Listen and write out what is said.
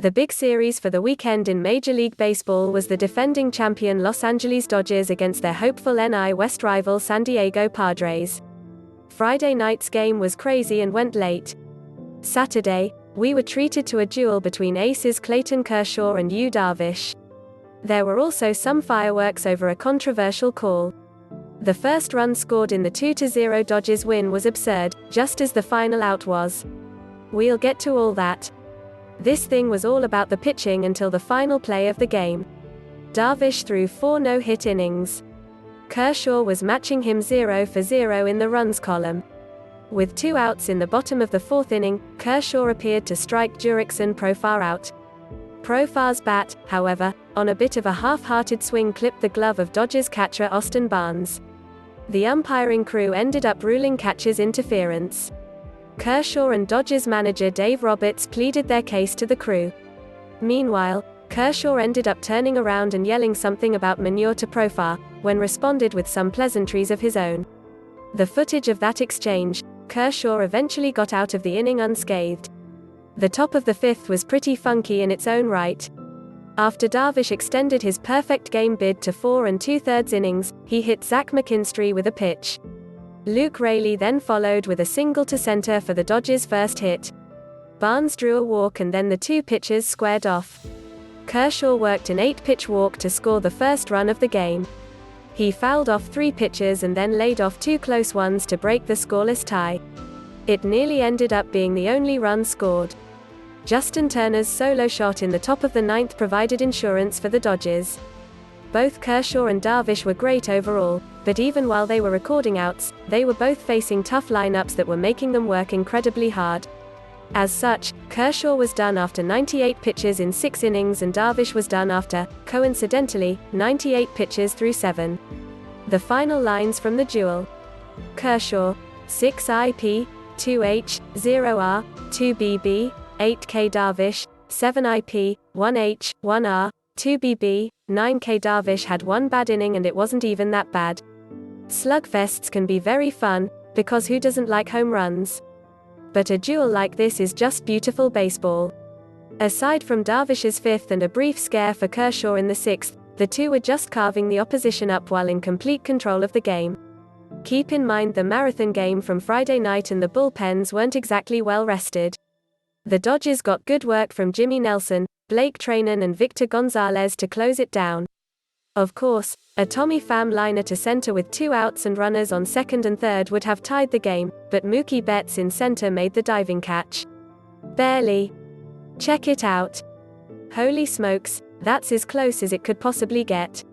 The big series for the weekend in Major League Baseball was the defending champion Los Angeles Dodgers against their hopeful NL West rival San Diego Padres. Friday night's game was crazy and went late. Saturday, we were treated to a duel between aces Clayton Kershaw and Darvish. There were also some fireworks over a controversial call. The first run scored in the 2-0 Dodgers win was absurd, just as the final out was. We'll get to all that. This thing was all about the pitching until the final play of the game. Darvish threw 4 no-hit innings. Kershaw was matching him 0 for 0 in the runs column. With 2 outs in the bottom of the 4th inning, Kershaw appeared to strike Jurickson Profar out. Profar's bat, however, on a bit of a half-hearted swing clipped the glove of Dodgers catcher Austin Barnes. The umpiring crew ended up ruling catcher's interference. Kershaw and Dodgers manager Dave Roberts pleaded their case to the crew. Meanwhile, Kershaw ended up turning around and yelling something about manure to Profar, when responded with some pleasantries of his own. The footage of that exchange, Kershaw eventually got out of the inning unscathed. The top of the 5th was pretty funky in its own right. After Darvish extended his perfect game bid to 4 2/3 innings, he hit Zach McKinstry with a pitch. Raley then followed with a single to center for the Dodgers' first hit. Barnes drew a walk and then the 2 pitchers squared off. Kershaw worked an 8-pitch walk to score the first run of the game. He fouled off 3 pitches and then laid off 2 close ones to break the scoreless tie. It nearly ended up being the only run scored. Justin Turner's solo shot in the top of the 9th provided insurance for the Dodgers. Both Kershaw and Darvish were great overall, but even while they were recording outs, they were both facing tough lineups that were making them work incredibly hard. As such, Kershaw was done after 98 pitches in 6 innings and Darvish was done after, coincidentally, 98 pitches through 7. The final lines from the duel. Kershaw, 6 IP, 2H, 0R, 2BB, 8 KDarvish, 7 IP, 1H, 1R, 2BB, 9 KDarvish had 1 bad inning and it wasn't even that bad. Slugfests can be very fun, because who doesn't like home runs? But a duel like this is just beautiful baseball. Aside from Darvish's 5th and a brief scare for Kershaw in the 6th, the two were just carving the opposition up while in complete control of the game. Keep in mind the marathon game from Friday night and the bullpens weren't exactly well rested. The Dodgers got good work from Jimmy Nelson, Blake Treinen and Victor Gonzalez to close it down. Of course, a Tommy Pham liner to center with 2 outs and runners on 2nd and 3rd would have tied the game, but Mookie Betts in center made the diving catch. Barely. Check it out. Holy smokes, that's as close as it could possibly get.